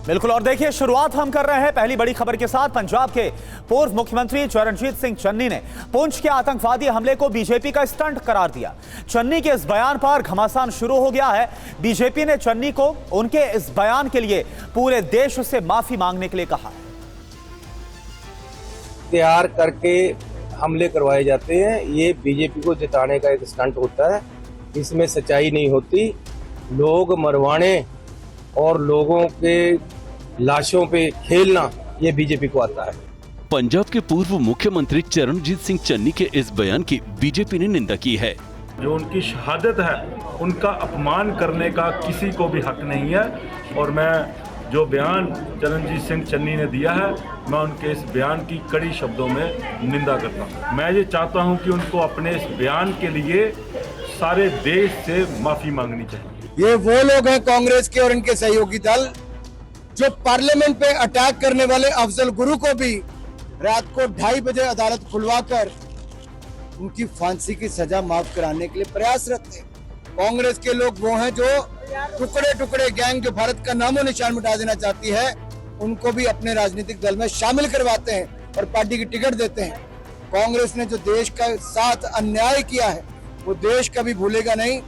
बिल्कुल, और देखिए शुरुआत हम कर रहे हैं पहली बड़ी खबर के साथ। पंजाब के पूर्व मुख्यमंत्री चरणजीत सिंह चन्नी ने पुंछ के आतंकवादी हमले को बीजेपी का स्टंट करार दिया। चन्नी के इस बयान पर घमासान शुरू हो गया है। बीजेपी ने चन्नी को उनके इस बयान के लिए पूरे देश से माफी मांगने के लिए कहा है। तैयार करके हमले करवाए जाते हैं, ये बीजेपी को जिताने का एक स्टंट होता है। इसमें सच्चाई नहीं होती। लोग मरवाने और लोगों के लाशों पे खेलना, ये बीजेपी को आता है। पंजाब के पूर्व मुख्यमंत्री चरणजीत सिंह चन्नी के इस बयान की बीजेपी ने निंदा की है। जो उनकी शहादत है उनका अपमान करने का किसी को भी हक नहीं है, और मैं जो बयान चरणजीत सिंह चन्नी ने दिया है, मैं उनके इस बयान की कड़ी शब्दों में निंदा करता हूँ। मैं ये चाहता हूँ कि उनको अपने इस बयान के लिए सारे देश से माफी मांगनी चाहिए। ये वो लोग हैं कांग्रेस के और इनके सहयोगी दल जो पार्लियामेंट पे अटैक करने वाले अफजल गुरु को भी रात को 2:30 बजे अदालत खुलवाकर उनकी फांसी की सजा माफ कराने के लिए प्रयासरत थे। कांग्रेस के लोग वो हैं जो टुकड़े टुकड़े गैंग जो भारत का नामो निशान मिटा देना चाहती है, उनको भी अपने राजनीतिक दल में शामिल करवाते हैं और पार्टी की टिकट देते हैं। कांग्रेस ने जो देश का साथ अन्याय किया है वो देश कभी भूलेगा नहीं।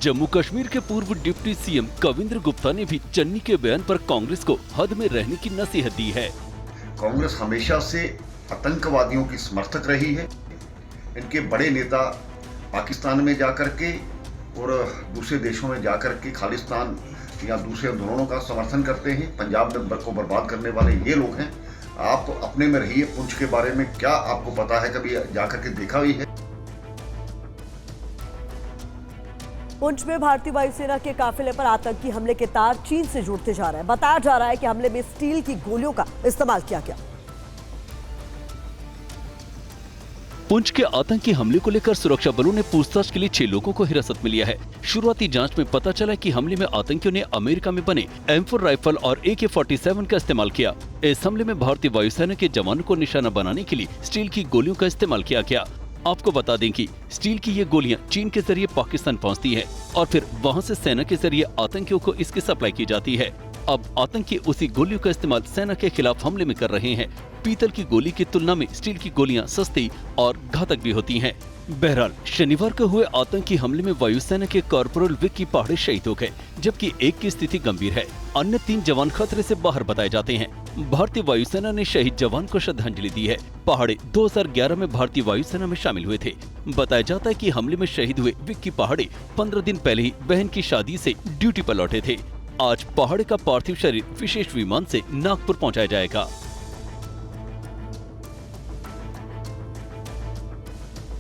जम्मू कश्मीर के पूर्व डिप्टी सीएम कविंद्र गुप्ता ने भी चन्नी के बयान पर कांग्रेस को हद में रहने की नसीहत दी है। कांग्रेस हमेशा से आतंकवादियों की समर्थक रही है। इनके बड़े नेता पाकिस्तान में जाकर के और दूसरे देशों में जाकर के खालिस्तान या दूसरे आंदोलनों का समर्थन करते हैं। पंजाब को बर्बाद करने वाले ये लोग हैं। आप अपने में रहिए। पुंछ के बारे में क्या आपको पता है? कभी जाकर के देखा भी है? पुंछ में भारतीय वायुसेना के काफिले पर आतंकी हमले के तार चीन से जुड़ते जा रहे हैं। बताया जा रहा है कि हमले में स्टील की गोलियों का इस्तेमाल किया गया। पुंछ के आतंकी हमले को लेकर सुरक्षा बलों ने पूछताछ के लिए 6 लोगों को हिरासत में लिया है। शुरुआती जांच में पता चला कि हमले में आतंकियों ने अमेरिका में बने M4 राइफल और AK-47 का इस्तेमाल किया। इस हमले में भारतीय वायुसेना के जवानों को निशाना बनाने के लिए स्टील की गोलियों का इस्तेमाल किया गया। आपको बता दें कि स्टील की ये गोलियां चीन के जरिए पाकिस्तान पहुंचती है और फिर वहां से सेना के जरिए आतंकियों को इसकी सप्लाई की जाती है। अब आतंकी उसी गोलियों का इस्तेमाल सेना के खिलाफ हमले में कर रहे हैं। पीतल की गोली की तुलना में स्टील की गोलियां सस्ती और घातक भी होती हैं। बहरहाल शनिवार को हुए आतंकी हमले में वायुसेना के कॉर्पोरल विक्की पहाड़े शहीद हो गए, जबकि एक की स्थिति गंभीर है। अन्य 3 जवान खतरे से बाहर बताए जाते हैं। भारतीय वायुसेना ने शहीद जवान को श्रद्धांजलि दी है। पहाड़े 2011 में भारतीय वायुसेना में शामिल हुए थे। बताया जाता है कि हमले में शहीद हुए विक्की पहाड़े 15 दिन पहले ही बहन की शादी से ड्यूटी पर लौटे थे। आज पहाड़े का पार्थिव शरीर विशेष विमान से नागपुर पहुंचाया जाएगा।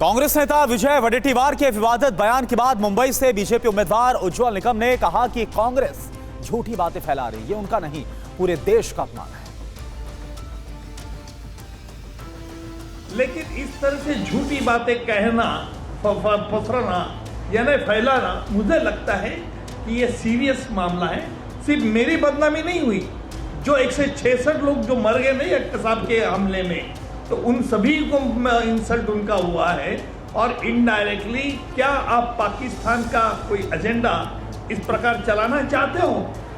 कांग्रेस नेता विजय वडेट्टीवार के विवादित बयान के बाद मुंबई से बीजेपी उम्मीदवार उज्जवल निकम ने कहा कि कांग्रेस झूठी बातें फैला रही है, ये उनका नहीं पूरे देश का अपमान है। लेकिन इस तरह से झूठी बातें कहना, पसराना यानी फैलाना, मुझे लगता है कि ये सीरियस मामला है। सिर्फ मेरी बदनामी नहीं हुई, जो 166 लोग जो मर गए नहीं कसाब के हमले में, तो उन सभी को इंसल्ट उनका हुआ है। और इनडायरेक्टली क्या आप पाकिस्तान का कोई एजेंडा इस प्रकार चलाना चाहते हो?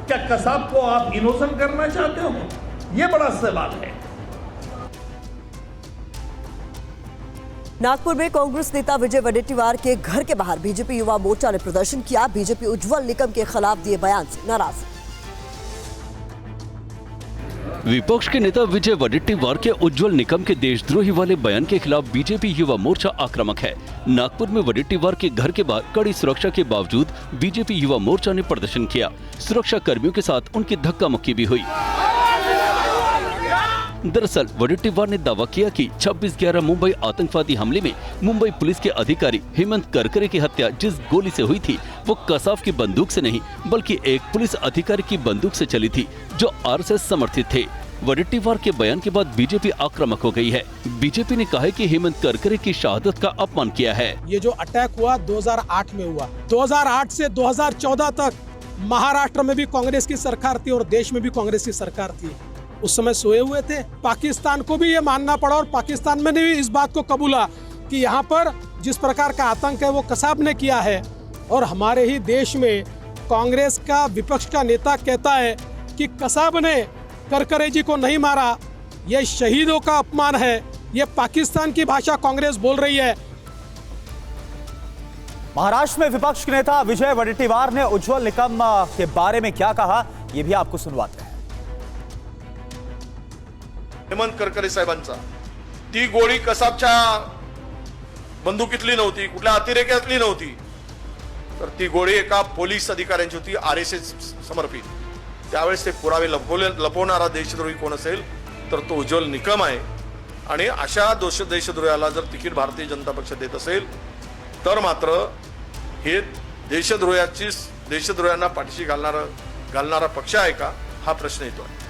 क्या कसाब को आप इनोसेंट करना चाहते हो? ये बड़ा सवाल है। नागपुर में कांग्रेस नेता विजय वडेट्टीवार के घर के बाहर बीजेपी युवा मोर्चा ने प्रदर्शन किया। बीजेपी उज्जवल निकम के खिलाफ दिए बयान से नाराज। विपक्ष के नेता विजय वडेट्टीवार के उज्जवल निकम के देशद्रोही वाले बयान के खिलाफ बीजेपी युवा मोर्चा आक्रामक है। नागपुर में वडेट्टीवार के घर के बाहर कड़ी सुरक्षा के बावजूद बीजेपी युवा मोर्चा ने प्रदर्शन किया। सुरक्षा कर्मियों के साथ उनकी धक्का मुक्की भी हुई। दरअसल वडेट्टीवार ने दावा किया कि 26/11 मुंबई आतंकवादी हमले में मुंबई पुलिस के अधिकारी हेमंत करकरे की हत्या जिस गोली से हुई थी वो कसाब की बंदूक से नहीं बल्कि एक पुलिस अधिकारी की बंदूक से चली थी जो आरएसएस समर्थित थे। वडेट्टीवार के बयान के बाद बीजेपी आक्रामक हो गई है। बीजेपी ने कहा है कि हेमंत करकरे की शहादत का अपमान किया है। ये जो अटैक हुआ 2008 में हुआ, 2008 से 2014 तक महाराष्ट्र में भी कांग्रेस की सरकार थी और देश में भी कांग्रेस की सरकार थी। उस समय सोए हुए थे। पाकिस्तान को भी ये मानना पड़ा और पाकिस्तान में भी इस बात को कबूला कि यहाँ पर जिस प्रकार का आतंक है वो कसाब ने किया है। और हमारे ही देश में कांग्रेस का विपक्ष का नेता कहता है कि कसाब ने करकरे जी को नहीं मारा, ये शहीदों का अपमान है, ये पाकिस्तान की भाषा कांग्रेस बोल रही है। महाराष्ट्र में विपक्ष के नेता विजय वडेट्टीवार ने उज्ज्वल निकम के बारे में क्या कहा, ये भी आपको सुनवाते हैं। हेमंत करकरे साहेबांचा ती गोळी कसाबच्या बंदुकीतली नव्हती, कुठल्या अतिरेक्यातली नव्हती, तर ती गोळी एका पोलीस अधिकाऱ्यांची होती, RSS समर्पित। त्यावेळेस ते पुरावे लपवणारा देशद्रोही कोण असेल तर तो उज्ज्वल निकम आहे। आणि अशा देशद्रोहाला जर तिकीट भारतीय जनता पक्ष देत असेल तर मात्र हे देशद्रोहांना पाठीशी घालणारा पक्ष आहे का, हा प्रश्न येतो आहे।